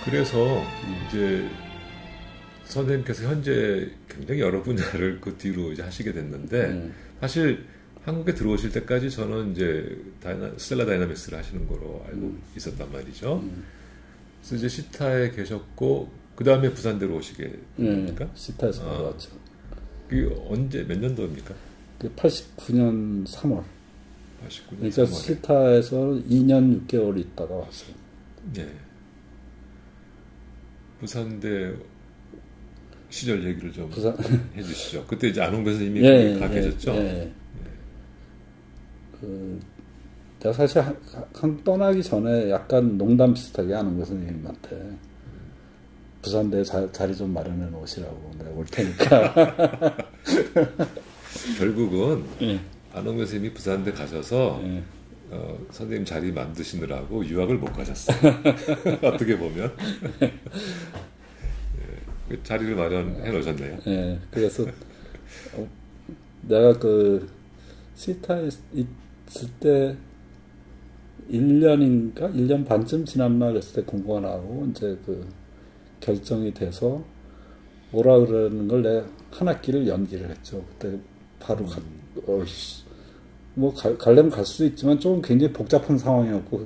그래서 이제 선생님께서 현재 굉장히 여러 분야를 그 뒤로 이제 하시게 됐는데 사실 한국에 들어오실 때까지 저는 이제 스텔라 다이나믹스를 하시는 거로 알고 있었단 말이죠. 그래서 이제 시타에 계셨고 그 다음에 부산대로 오시게 됩니까? 시타에서 들어왔죠. 그게 언제 몇 년도입니까? 89년 3월. 89년 그러니까 3월에. 시타에서 2년 6개월 있다가 왔어요. 네. 부산대 시절 얘기를 좀 해주시죠. 그때 이제 안홍배 선생님이 가 계셨죠? 내가 사실 떠나기 전에 약간 농담 비슷하게 안홍배 선생님한테 부산대에 자리 좀 마련해 놓으시라고 내가 올 테니까. 결국은 안홍배 선생님이 부산대 가셔서 선생님 자리 만드시느라고 유학을 못 가셨어요. 어떻게 보면. 그 자리를 마련해 놓으셨네요. 네, 그래서 내가 그 시타에 있을 때 1년인가 1년 반쯤 지난 날 했을 때 공고가 나오고 이제 그 결정이 돼서 오라 그러는 걸 내가 한 학기를 연기를 했죠. 그때 바로 뭐 가려면 갈 수도 있지만 좀 굉장히 복잡한 상황이었고,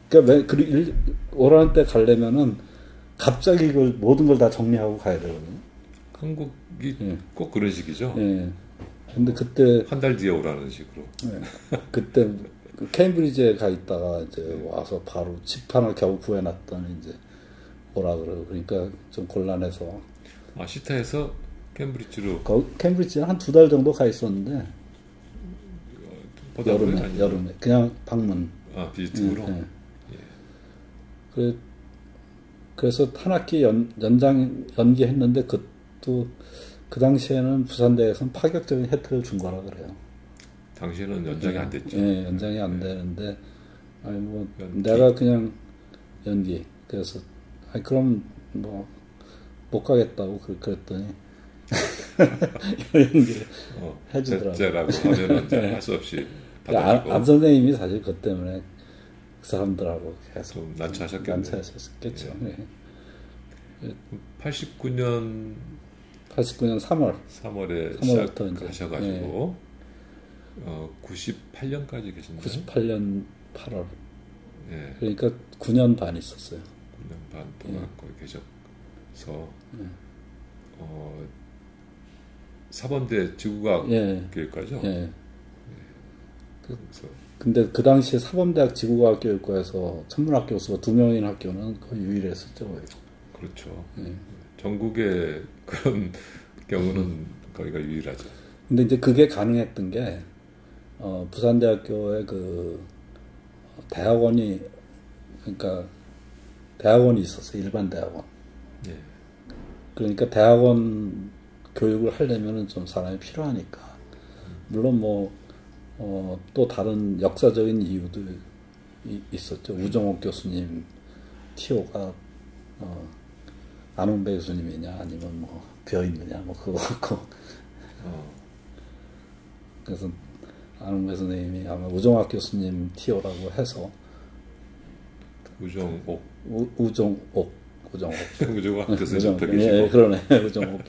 그러니까 오라는 때 가려면은 갑자기 그 모든 걸 다 정리하고 가야 되거든요. 한국이 꼭 그런 식이죠. 예. 근데 그때 한 달 뒤에 오라는 식으로. 그때 그 케임브리지에 가 있다가 이제 와서 바로 집 하나 겨우 구해놨더니 이제 오라 그러고, 그러니까 좀 곤란해서. 아, 시타에서 캠브리지로. 캠브리지에 한 2달 정도 가 있었는데. 여름에 그냥 방문. 아, 비지팅으로. 그래서 한 학기 연기했는데 그것도 그 당시에는 부산대에서는 파격적인 혜택을 준 거라 그래요. 당시에는 연장이 안 됐죠. 예, 연장이 안 되는데, 아니 뭐 내가 그냥 연기. 그래서 그럼 뭐 못 가겠다고 그랬더니 연기를 해주더라고요. 제라고 하면 할 수 없이 받아주고. 안 선생님이 사실 그것 때문에 그 사람들하고 계속 좀 난처하셨겠죠. 예. 89년 3월에 시작하셔가지고 98년까지 계셨나요? 98년 8월. 예. 그러니까 9년 반 있었어요. 9년 반 동안 거기 계셔서 사범대 지구과학 교육과죠. 근데 그 당시에 사범대학 지구과학교육과에서 천문학 교수가 2명인 학교는 거의 유일했었죠. 그렇죠. 전국의 그런 경우는 거기가 유일하죠. 근데 이제 그게 가능했던 게 부산대학교에 그 대학원이, 그러니까 대학원이 있었어요. 일반 대학원. 그러니까 대학원 교육을 하려면은 좀 사람이 필요하니까. 물론 또 다른 역사적인 이유도 있었죠. 우정옥 교수님 티오가 안홍배 교수님이냐 아니면 뭐 비어있느냐 뭐 그거 갖고. 그래서 안홍배 선생님이 아마 우정옥 교수님 티오라고 해서 우정옥 교수님 옆에 계시고. 그러네. 우정옥.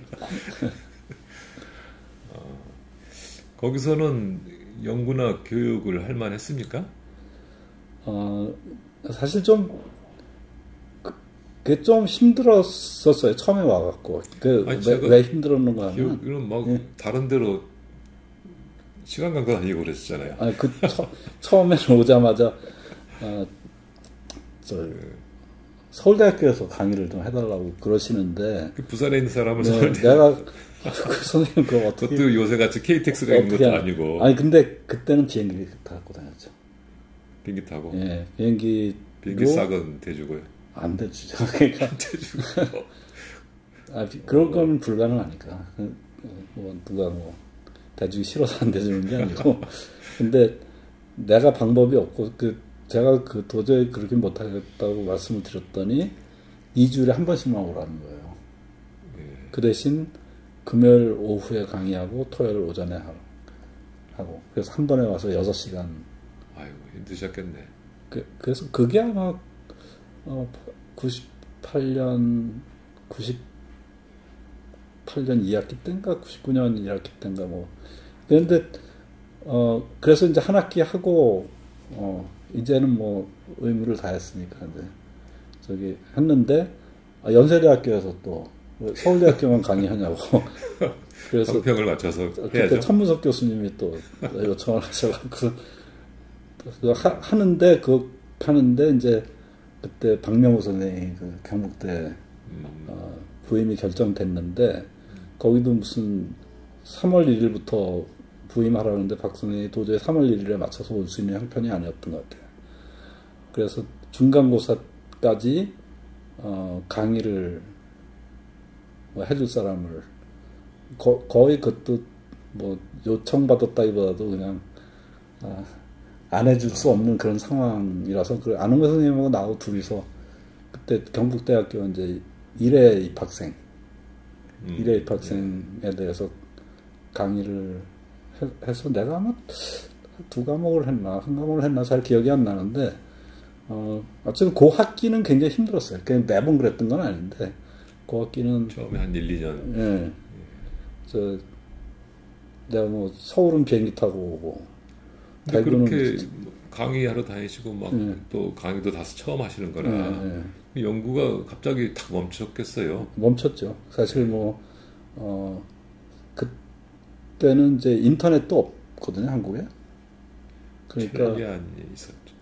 거기서는 연구나 교육을 할 만했습니까? 사실 그게 좀 힘들었었어요. 처음에 와갖고. 왜 힘들었는가 하면. 이런 다른 데로 시간 간건 아니고 그랬잖아요. 처음에는 오자마자, 서울대학교에서 강의를 좀 해달라고 그러시는데. 부산에 있는 사람을 내가, 그 선생님 그거 어떻게. 그것도 요새같이 KTX가 있는 것도 아니고. 아니, 근데 그때는 비행기 타고 다녔죠. 비행기 타고? 예, 비행기 싹은 대주고요. 안 대주죠. 그러니까. 안 대주고. 그런 거는 불가능하니까. 누가 대주기 싫어서 안 대주는 게 아니고. 근데 내가 방법이 없고, 제가 도저히 그렇게 못하겠다고 말씀을 드렸더니 2주일에 한 번씩만 오라는 거예요. 그 대신 금요일 오후에 강의하고 토요일 오전에 하고. 그래서 한 번에 와서 6시간. 아이고, 힘드셨겠네. 그래서 그게 아마 98년 98년 2학기 때인가 99년 2학기 때인가 뭐 그런데 그래서 이제 한 학기 하고 이제는 뭐 의무를 다했으니까 이제 저기 했는데 연세대학교에서 또 서울대학교만 강의하냐고 그래서 성평을 맞춰서 그때 해야죠. 천문석 교수님이 또 요청을 하셔가지고 하는데 하는데 이제 그때 박명호 선생이 그 경북대 부임이 결정됐는데 거기도 무슨 3월 1일부터 부임하라는데 박 선생이 도저히 3월 1일에 맞춰서 올 수 있는 형편이 아니었던 것 같아요. 그래서 중간고사까지 강의를 뭐 해줄 사람을 거의 그것도 뭐 요청받았다기보다도 그냥 안 해줄 수 없는 그런 상황이라서 그 안홍구 선생님하고 나하고 둘이서 그때 경북대학교 이제 1회 입학생에 대해서 강의를 해서 내가 아마 2과목을 했나 1과목을 했나 잘 기억이 안 나는데 어쨌든 그 학기는 굉장히 힘들었어요. 그냥 매번 그랬던 건 아닌데 그 학기는 처음에 한 1, 2년 예. 내가 뭐 서울은 비행기 타고 오고 대구는 그렇게 강의하러 다니시고 막 또 강의도 다 처음 하시는 거라 연구가 갑자기 탁 멈췄겠어요. 멈췄죠. 사실 뭐 그때는 이제 인터넷도 없거든요, 한국에. 그러니까 천리안이 있었죠.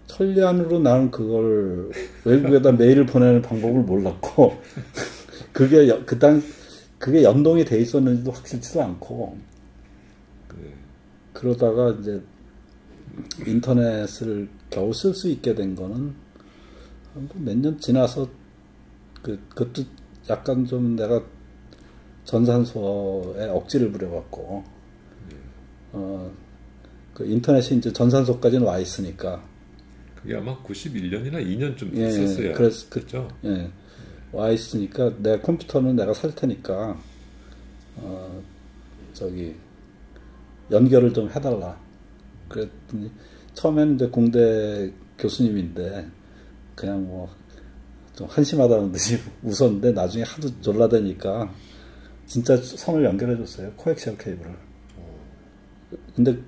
천리안으로 나는 그걸 외국에다 메일을 보내는 방법을 몰랐고 그게 그게 연동이 돼 있었는지도 확실치도 않고 그러다가 이제 인터넷을 겨우 쓸 수 있게 된 거는 몇 년 지나서 그것도 약간 좀 내가 전산소에 억지를 부려갖고 그 인터넷이 이제 전산소까지는 와 있으니까 그게 아마 91년이나 2년쯤 예, 됐었어요. 그렇죠. 예, 와 있으니까 내 컴퓨터는 내가 살 테니까 저기 연결을 좀 해달라. 그랬더니 처음에는 이제 공대 교수님인데 그냥 뭐 좀 한심하다는 듯이 웃었는데 나중에 하도 졸라대니까 진짜 선을 연결해줬어요. 코엑시얼 케이블을. 근데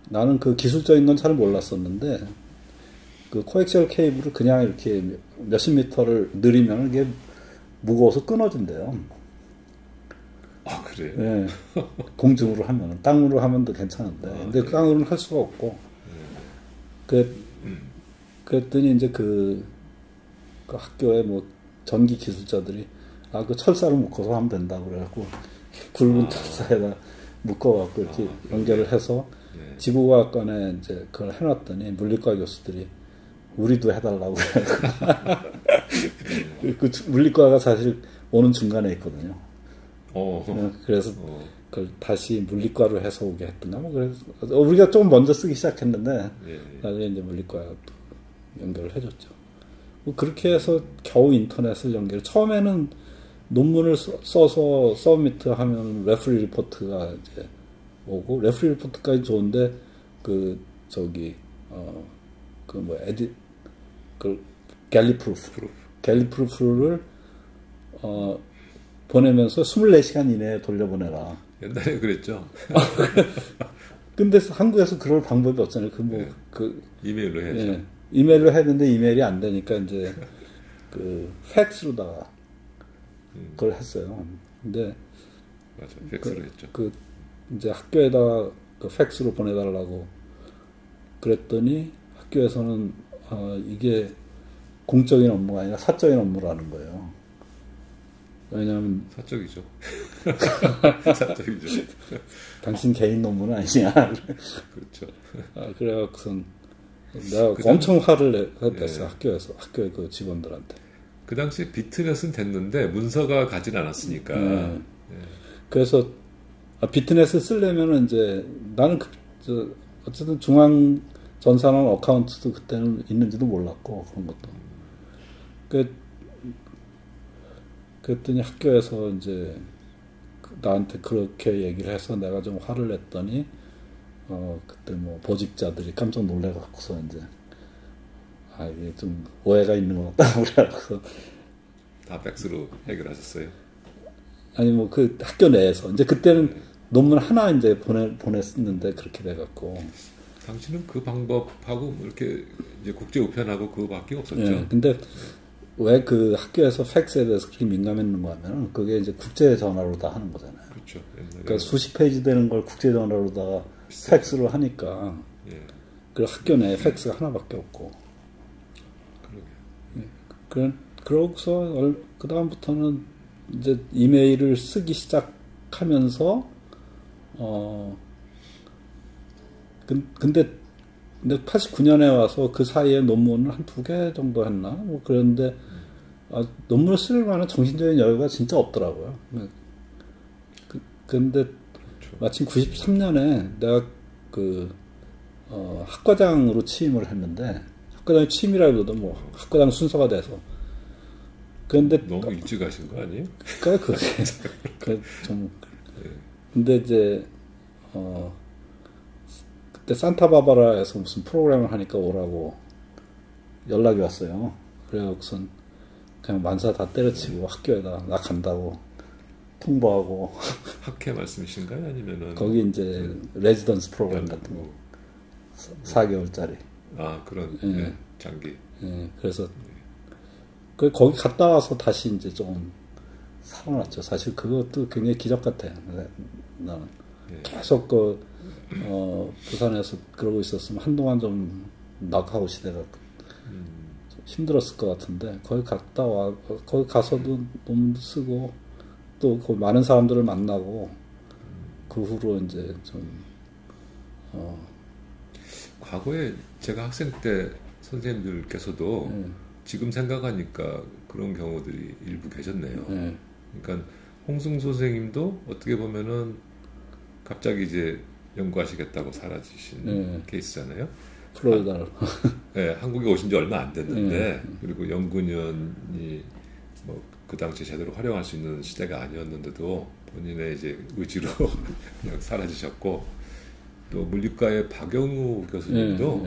나는 그 기술적인 건 잘 몰랐었는데 그 코엑시얼 케이블을 그냥 이렇게 몇십 미터를 느리면 이게 무거워서 끊어진대요. 아, 그래요? 예. 공중으로 하면, 땅으로 하면도 괜찮은데. 근데 네. 땅으로는 할 수가 없고. 그랬더니 이제 그 학교에 뭐 전기 기술자들이 그 철사를 묶어서 하면 된다고 그래갖고 굵은 철사에다 묶어갖고 이렇게 연결을 해서 지구과학관에 이제 그걸 해놨더니 물리과 교수들이 우리도 해달라고 그 물리과가 사실 오는 중간에 있거든요. 그래서 그걸 다시 물리과로 해서 오게 했던가 뭐 그래서 우리가 좀 먼저 쓰기 시작했는데 나중에 이제 물리과가 또 연결을 해줬죠. 뭐 그렇게 해서 겨우 인터넷을 연결. 처음에는 논문을 써서 서브미트하면 레프리 리포트가 이제 오고 레프리 리포트까지 좋은데 그 갤리프루프를 보내면서 24시간 이내에 돌려보내라. 옛날에 그랬죠. 근데 한국에서 그럴 방법이 없잖아요. 이메일로 해야죠. 예, 이메일로 해야 되는데 이메일이 안 되니까 이제 팩스로다가 그걸 했어요. 근데 맞아, 팩스로 했죠. 이제 학교에다 팩스로 보내달라고 그랬더니 학교에서는 이게 공적인 업무가 아니라 사적인 업무라는 거예요. 왜냐하면 사적이죠. 사적이죠. 당신 개인 논문은 아니냐. 그렇죠. 그래갖고선 내가 엄청 화를 냈어요. 학교의 그 직원들한테. 그 당시에 비트넷은 됐는데 문서가 가진 않았으니까. 그래서 비트넷을 쓰려면은 이제 나는 어쨌든 중앙 전산원 어카운트도 그때는 있는지도 몰랐고 그런 것도. 그랬더니 학교에서 이제 나한테 그렇게 얘기를 해서 내가 좀 화를 냈더니 그때 뭐 보직자들이 깜짝 놀래갖고서 이제 이게 좀 오해가 있는 것 같다 그래갖고서 다 팩스로 해결하셨어요? 아니 뭐 그 학교 내에서 이제 그때는 논문 하나 이제 보냈는데 그렇게 돼갖고. 당신은 그 방법하고 뭐 이렇게 이제 국제 우편하고 그거밖에 없었죠. 예, 근데 왜 그 학교에서 팩스에 대해서 그렇게 민감했는가 하면 그게 이제 국제 전화로 다 하는 거잖아요. 그렇죠. 그러니까 수십 페이지 되는 걸 국제 전화로다가 팩스로 하니까. 예. 그 학교 내에 팩스가 하나밖에 없고. 그러게. 그러고서 그 다음부터는 이제 이메일을 쓰기 시작하면서 근데 89년에 와서 그 사이에 논문을 한 2개 정도 했나? 뭐 그런데 논문을 쓸 만한 정신적인 여유가 진짜 없더라고요. 근데 그렇죠. 마침 93년에 내가 학과장으로 취임을 했는데, 학과장 취임이라고 해도 뭐 학과장 순서가 돼서. 그런데 너무 일찍 하신 거 아니에요? 그게 좀. 근데 이제 그때 산타바바라에서 무슨 프로그램을 하니까 오라고 연락이 왔어요. 그래서 그냥 만사 다 때려치고 학교에다 나 간다고 통보하고. 학회 말씀이신가요? 아니면은 거기 이제 레지던스 프로그램 같은 거 4개월짜리. 아 그런 예. 네, 장기. 예. 그래서 거기 갔다 와서 다시 이제 좀 살아났죠. 사실 그것도 굉장히 기적 같아요. 나는 계속 부산에서 그러고 있었으면 한동안 좀 낙하고 시대가 좀 힘들었을 것 같은데, 거기 거기 가서도 논문도 쓰고 또 거기 많은 사람들을 만나고 그 후로 이제 좀 과거에 제가 학생 때 선생님들께서도 지금 생각하니까 그런 경우들이 일부 계셨네요. 그러니까 홍승수 선생님도 어떻게 보면은 갑자기 이제 연구하시겠다고 사라지신 케이스잖아요. 플로리다로. 네, 한국에 오신 지 얼마 안 됐는데 그리고 연구년이 뭐 그 당시에 제대로 활용할 수 있는 시대가 아니었는데도 본인의 이제 의지로 그냥 사라지셨고, 또 물리과의 박영우 교수님도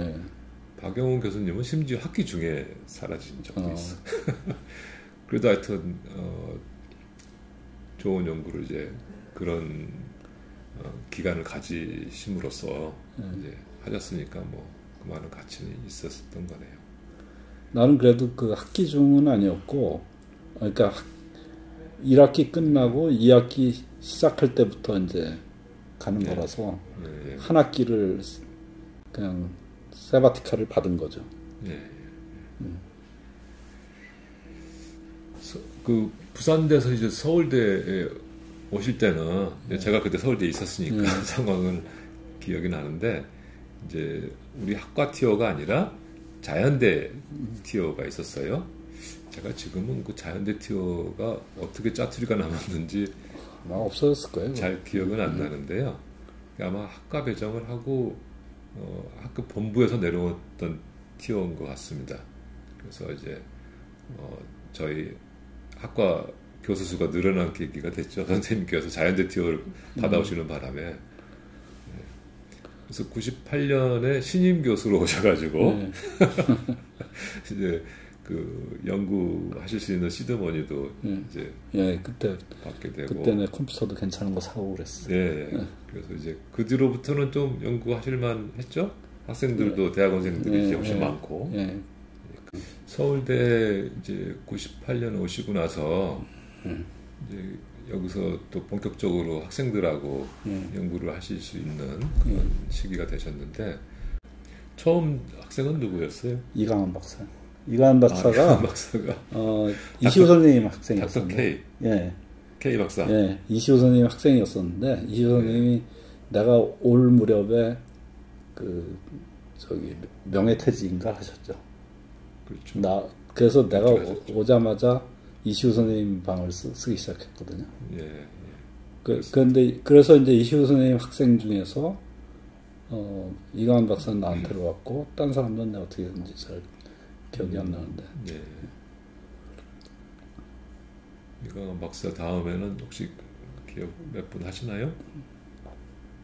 박영우 교수님은 심지어 학기 중에 사라진 적도 있어. 그래도 하여튼 좋은 연구를 이제 그런 기간을 가지심으로써 이제 하셨으니까 뭐 그만한 가치는 있었던 거네요. 나는 그래도 그 학기 중은 아니었고, 그러니까 1학기 끝나고 2학기 시작할 때부터 이제 가는 거라서 한 학기를 그냥 세바티카를 받은 거죠. 그 부산대에서 이제 서울대에 오실 때는 제가 그때 서울대에 있었으니까 상황은 기억이 나는데, 이제 우리 학과 티어가 아니라 자연대 티어가 있었어요. 제가 지금은 그 자연대 티어가 어떻게 짜투리가 남았는지 없어졌을 거예요. 잘 기억은 안 나는데요. 아마 학과 배정을 하고 학교 본부에서 내려왔던 티어인 것 같습니다. 그래서 이제 저희 학과 교수 수가 늘어난 계기가 됐죠. 선생님께서 자연대 티어를 받아오시는 바람에. 그래서 98년에 신임 교수로 오셔가지고 이제 그 연구하실 수 있는 시드머니도 이제 그때 받게 되고, 그때는 컴퓨터도 괜찮은 거 사고 그랬어요. 그래서 이제 그 뒤로부터는 좀 연구하실만 했죠. 학생들도 대학원생들이 이제 훨씬 많고. 서울대 이제 98년 오시고 나서 이제 여기서 또 본격적으로 학생들하고 연구를 하실 수 있는 그런 시기가 되셨는데, 처음 학생은 누구였어요? 이강원 박사. 이강원 박사가 이시호 선생님 학생이었는데, K 박사. 이시호 선생님 학생이었었는데, 이시호 선생님이 내가 올 무렵에 그 저기 명예퇴직인가 하셨죠. 그렇죠. 그래서 내가 오자마자 이시호 선생님 방을 쓰기 시작했거든요. 그래서 이제 이시호 선생님 학생 중에서 이강원 박사는 나한테로 왔고, 딴 사람들은 내가 어떻게 했는지 잘 기억이 안 나는데. 이강원 박사 다음에는 혹시 기억 몇 분 하시나요?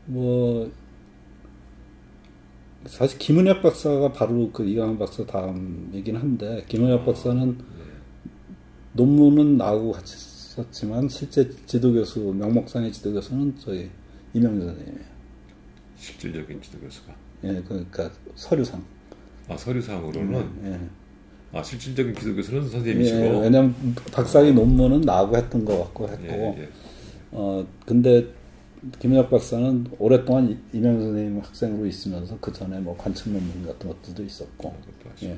뭐 사실 김은혁 박사가 바로 그 이강원 박사 다음이긴 한데, 김은혁 박사는 논문은 나하고 같이 썼지만 실제 지도교수 명목상의 지도교수는 저희 이명주 선생님이에요. 실질적인 지도교수가. 예, 그러니까 서류상. 아 서류상으로는. 예. 아 실질적인 지도교수는 선생님이시고. 예, 왜냐면 박사학위 논문은 나하고 했던 것 같고 했고. 예. 근데 김은혁 박사는 오랫동안 이명주 선생님 학생으로 있으면서 그 전에 뭐 관측 논문 같은 것들도 있었고. 예.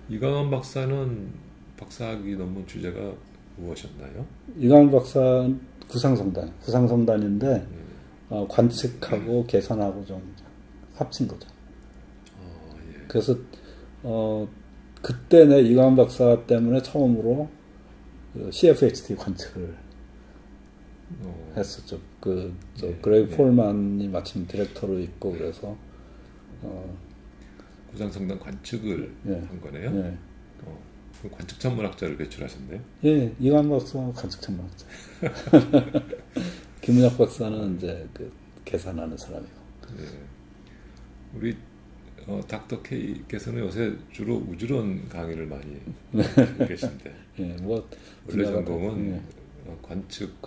이강원 박사는 박사학위 논문 주제가 무엇이었나요? 이강원 박사 구상성단인데 관측하고 계산하고 좀 합친 거죠. 예. 그래서 그때 내 이강원 박사 때문에 처음으로 CFHT 관측을 했었죠. 그레이그 폴만이 마침 디렉터로 있고 그래서 구상성단 관측을 한 거네요. 예. 그럼 관측 천문학자를 배출하셨네요. 예, 이강원 박사는 관측 천문학자. 김은혁 박사는 이제 계산하는 사람이고. 예. 우리 닥터 K께서는 요새 주로 우주론 강의를 많이 하고 계신데. 예, 뭐 원래 전공은 관측.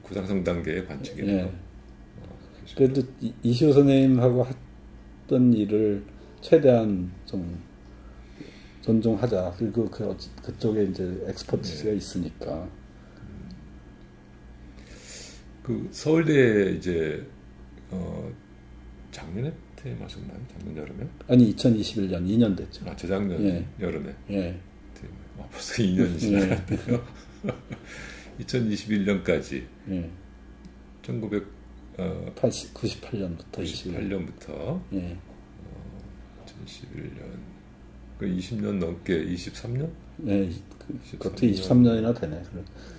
구상성 단계의 관측이네요. 예. 그래도 이시호 선생님하고 했던 일을 최대한 좀 존중하자. 그리고 그쪽에 이제 엑스퍼티스가 있으니까. 그 서울대에 이제 작년에 퇴임하셨나요? 작년 여름에? 아니 2021년 2년 됐죠. 아 재작년 여름에. 예. 벌써 2년이 지났네요. 2021년까지. 예. 1998년부터. 예. 2011년. 그 20년 넘게 23년? 예. 그것도 23년이나 되네.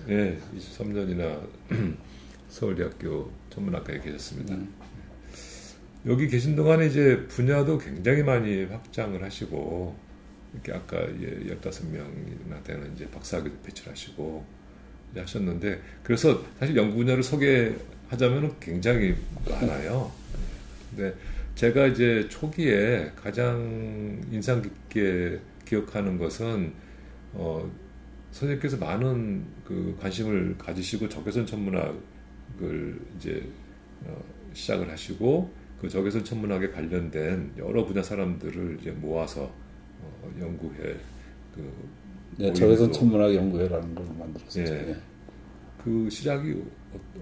예, 23년이나 서울대학교 천문학과에 계셨습니다. 여기 계신 동안에 이제 분야도 굉장히 많이 확장을 하시고, 이렇게 아까 15명이나 되는 이제 박사학위도 배출하시고 이제 하셨는데, 그래서 사실 연구 분야를 소개하자면 굉장히 많아요. 근데 제가 이제 초기에 가장 인상 깊게 기억하는 것은, 선생님께서 많은 그 관심을 가지시고 적외선 천문학을 이제 시작을 하시고, 그 적외선 천문학에 관련된 여러 분야 사람들을 이제 모아서 연구회 네, 적외선 천문학 연구회라는 걸 만들었어요. 예. 그 시작이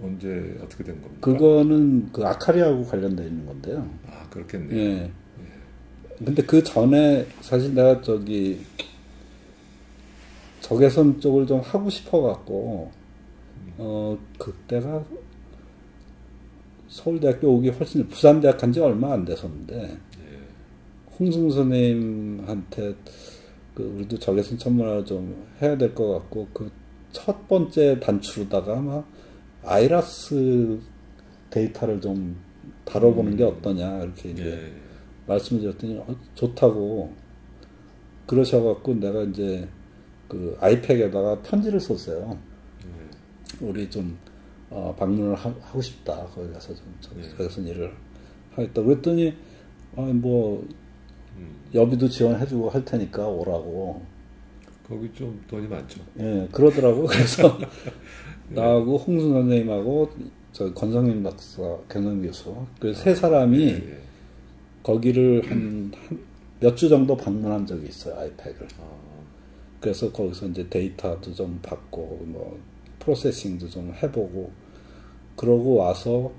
언제 어떻게 된 겁니까? 그거는 그 아카리하고 관련되어 있는 건데요. 아 그렇겠네요. 예. 근데 그 전에 사실 내가 적외선 쪽을 좀 하고 싶어 갖고 그때가 서울대학교 오기 훨씬 부산대학 간 지 얼마 안 됐었는데 홍승 선생님한테 우리도 적외선 천문학을 좀 해야 될 것 같고 그 첫 번째 단추로다가 아마 아이라스 데이터를 좀 다뤄보는 게 어떠냐 이렇게 이제 말씀을 드렸더니 좋다고 그러셔갖고 내가 이제 그 아이팩에다가 편지를 썼어요. 우리 좀 방문을 하고 싶다. 거기 가서 좀 적외선 일을 하겠다. 그랬더니 뭐 여비도 지원해주고 할 테니까 오라고. 거기 좀 돈이 많죠. 예, 그러더라고. 그래서 나하고 홍순 선생님하고 저 권성민 박사, 경영 교수 그 세 사람이 거기를 한 몇 주 정도 방문한 적이 있어요. 아이팩을. 그래서 거기서 이제 데이터도 좀 받고 뭐 프로세싱도 좀 해보고 그러고 와서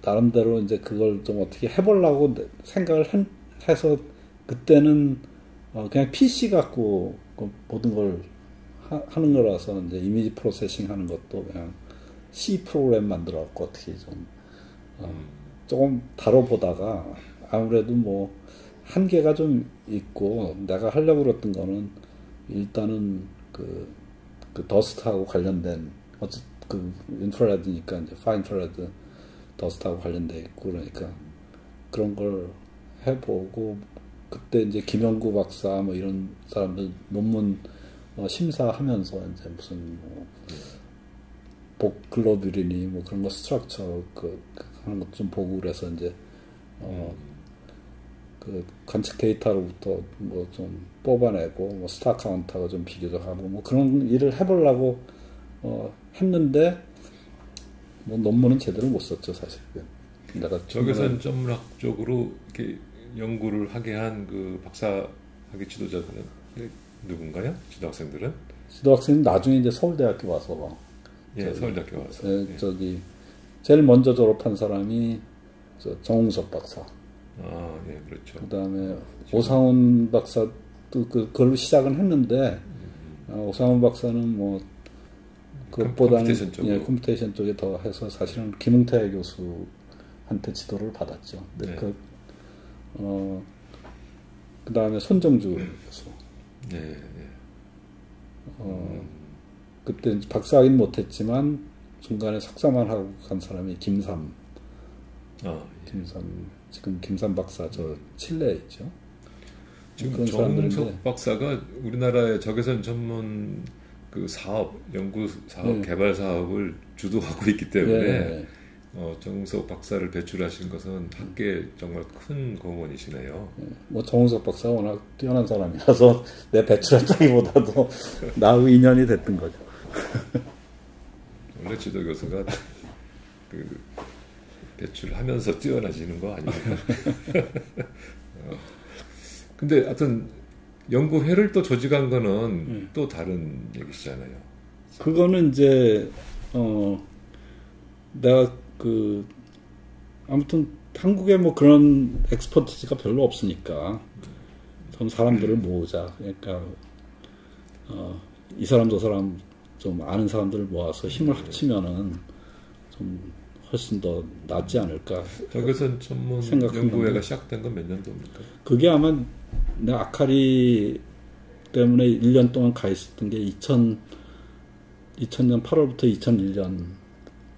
나름대로 이제 그걸 좀 어떻게 해보려고 생각을 해서 그때는 그냥 PC 갖고 그 모든 걸 하는 거라서 이제 이미지 프로세싱 하는 것도 그냥 C 프로그램 만들어 갖고 어떻게 좀 조금 다뤄보다가 아무래도 뭐 한계가 좀 있고 내가 하려고 그랬던 거는 일단은 그 더스트하고 관련된 그 인프라레드니까 이제 파인프라레드 더스트하고 관련돼 있고 그러니까 그런 걸 해보고 그때 이제 김영구 박사 뭐 이런 사람들 논문 심사하면서 이제 무슨 뭐 복글로뷸리니 뭐 그런 거 스트럭처 하는 것 좀 보고 그래서 이제 그 관측 데이터로부터 뭐 좀 뽑아내고 뭐 스타 카운트하고 좀 비교도 하고 뭐 그런 일을 해보려고 했는데 뭐 논문은 제대로 못 썼죠 사실. 내가 적외선 천문학 쪽으로 이렇게 연구를 하게 한 그 박사학위 지도자들은 누군가요? 지도학생들은? 지도학생은 나중에 이제 서울대학교 와서 예, 서울대학교 와서 예. 저기 제일 먼저 졸업한 사람이 정웅섭 박사. 아, 예, 그렇죠. 그다음에 오상훈 박사도 그걸로 시작은 했는데 오상훈 박사는 뭐 그것보다는 컴퓨테이션 쪽에 더 해서 사실은 김웅태 교수한테 지도를 받았죠. 근데 네. 그다음에 손정주 교수. 네. 그때 박사학위는 못했지만 중간에 석사만 하고 간 사람이 김삼. 김삼 지금 김삼 박사 저 칠레에 있죠. 지금 정웅석 박사가 우리나라의 적외선 전문 그 사업, 연구 사업, 개발 사업을 주도하고 있기 때문에 정웅석 박사를 배출하신 것은 학계에 정말 큰 공헌이시네요. 뭐 정웅석 박사가 워낙 뛰어난 사람이라서 내 배출했다기보다도 나하고 인연이 됐던 거죠. 원래 지도 교수가 그 배출하면서 뛰어나지는 거 아닙니까? 근데 하여튼 연구회를 또 조직한 거는 또 다른 얘기시잖아요. 그거는 이제 내가 아무튼 한국에 뭐 그런 엑스퍼티지가 별로 없으니까 좀 사람들을 모으자. 그러니까 이 사람 저 사람 좀 아는 사람들을 모아서 힘을 합치면은 좀 훨씬 더 낫지 않을까. 적외선 전문 연구회가 시작된 건 몇 년도입니까? 그게 아마 내가 아카리 때문에 1년 동안 가 있었던 게 2000년 8월부터 2001년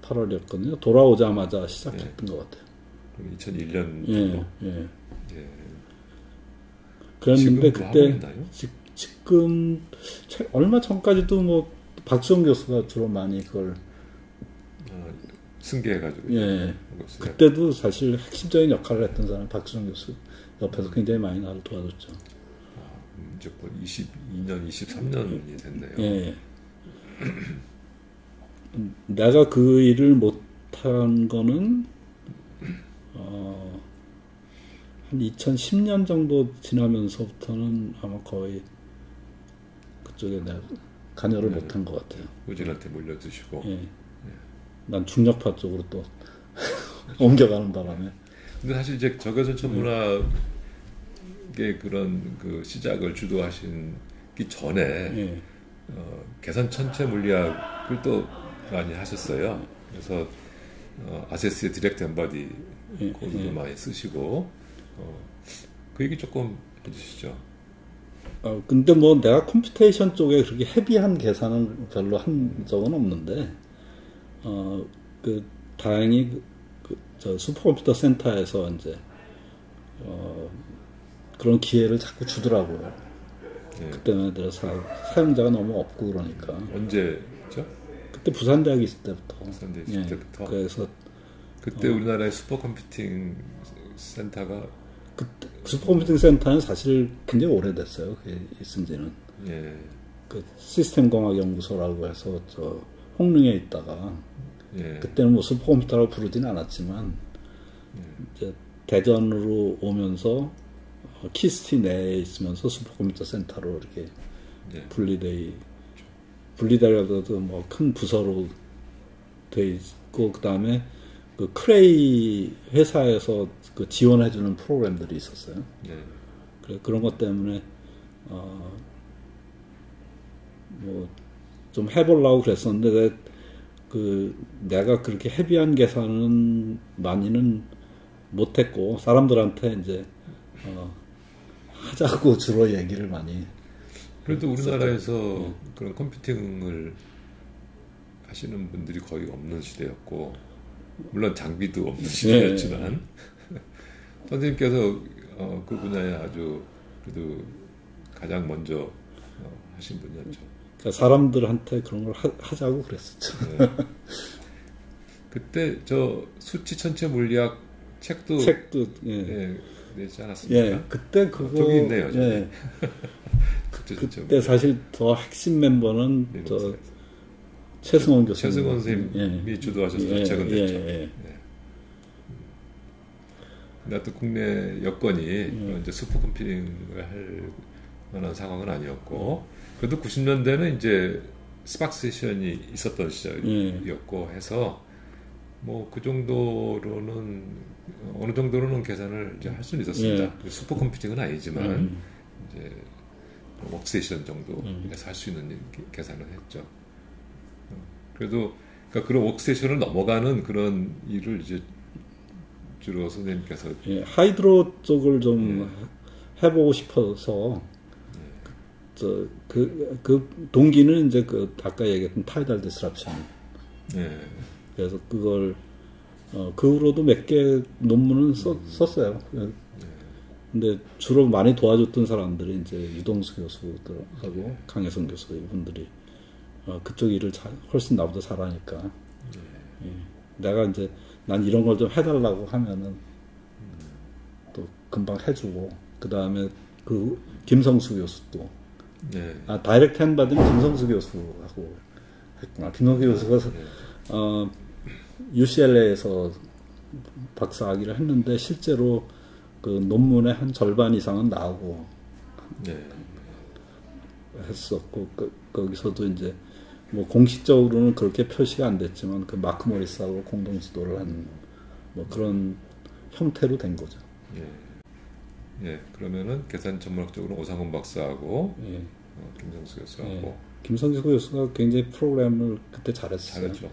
8월이었거든요. 돌아오자마자 시작했던 것 같아요. 그럼 2001년 정도? 예. 그랬는데 그때 지금 얼마 전까지도 뭐 박수영 교수가 주로 많이 그걸 승계해가지고. 예. 그때도 사실 핵심적인 역할을 했던 사람이 박수영 교수 옆에서 굉장히 많이 나를 도와줬죠. 이제 22년, 23년이 됐네요. 예. 내가 그 일을 못한 거는 한 2010년 정도 지나면서부터는 아마 거의 그쪽에 내가 관여를 못한 것 같아요. 우진한테 물려주시고. 예. 난 중력파 쪽으로 또 옮겨가는 바람에. 근데 사실 이제 적외선 천문학의 그런 그 시작을 주도하시기 전에 계산 천체 물리학을 또 많이 하셨어요. 그래서 아세스의 디렉트 엠바디 코드도 많이 쓰시고 그 얘기 조금 해주시죠. 근데 뭐 내가 컴퓨테이션 쪽에 그렇게 헤비한 계산은 별로 한 적은 없는데 다행히 저 슈퍼컴퓨터 센터에서 이제 그런 기회를 자꾸 주더라고요. 그때만 들어서 사용자가 너무 없고 그러니까. 언제죠? 그때 부산대학에 있을 때부터. 부산대에 있을 때부터. 그래서 그때 우리나라의 슈퍼컴퓨팅 센터가 그때 슈퍼컴퓨팅 센터는 사실 굉장히 오래됐어요. 그게 있은지는. 그 시스템공학연구소라고 해서 저 홍릉에 있다가 그때는 뭐 슈퍼컴퓨터라고 부르진 않았지만 이제 대전으로 오면서 키스티 내에 있으면서 슈퍼컴퓨터 센터로 이렇게 분리되려도 뭐 큰 부서로 돼 있고 그다음에 그 크레이 회사에서 그 지원해주는 프로그램들이 있었어요. 그래 그런 것 때문에 뭐 좀 해보려고 그랬었는데 내가 그렇게 헤비한 계산은 많이는 못했고 사람들한테 이제 하자고 주로 얘기를 많이. 그래도 우리나라에서 그런 컴퓨팅을 하시는 분들이 거의 없는 시대였고 물론 장비도 없는 시대였지만 선생님께서 그 분야에 아주 그래도 가장 먼저 하신 분이었죠. 그러니까 사람들한테 그런 걸 하자고 그랬었죠. 그때 저 수치 천체 물리학 책도 내지 않았습니까? 예, 그때 그거 저기 있네요. 저기. 예. 그때 사실 더 핵심 member는 저 최승원 교수님, 최승원 선생님이 주도하셔서 최근됐죠. 예. 근데 또 국내 여건이 이제 슈퍼컴퓨팅을 할 만한 상황은 아니었고, 그래도 90년대는 이제 스팍 세션이 있었던 시절이었고 해서 뭐 그 정도로는 어느 정도로는 계산을 이제 할 수는 있었습니다. 슈퍼컴퓨팅은 아니지만 이제 워크스테이션 정도 할 수 있는 계산을 했죠. 그래도 그러니까 그런 워크스테이션을 넘어가는 그런 일을 이제 주로 선생님께서 하이드로 쪽을 좀 해보고 싶어서 그 동기는 이제 그 아까 얘기했던 타이달 디스럽션. 그래서 그걸 그 후로도 몇 개 논문은 썼어요. 근데 주로 많이 도와줬던 사람들이 이제 유동수 교수들하고 강혜성 교수 이분들이 그쪽 일을 훨씬 나보다 잘하니까 내가 이제 난 이런 걸 좀 해달라고 하면은 또 금방 해주고 그 다음에 그 김성수 교수도 다이렉트 핸 받은 김성수 교수하고 했구나. 김성수 교수가 UCLA에서 박사학위를 했는데 실제로 그 논문의 한 절반 이상은 나오고 했었고 거기서도 이제 뭐 공식적으로는 그렇게 표시가 안 됐지만 그 마크 모리스하고 공동 지도를 한 뭐 그런 형태로 된 거죠. 그러면은 계산 천문학적으로 오상훈 박사하고 김성수 교수하고 김성수 교수가 굉장히 프로그램을 그때 잘했어요. 잘했죠.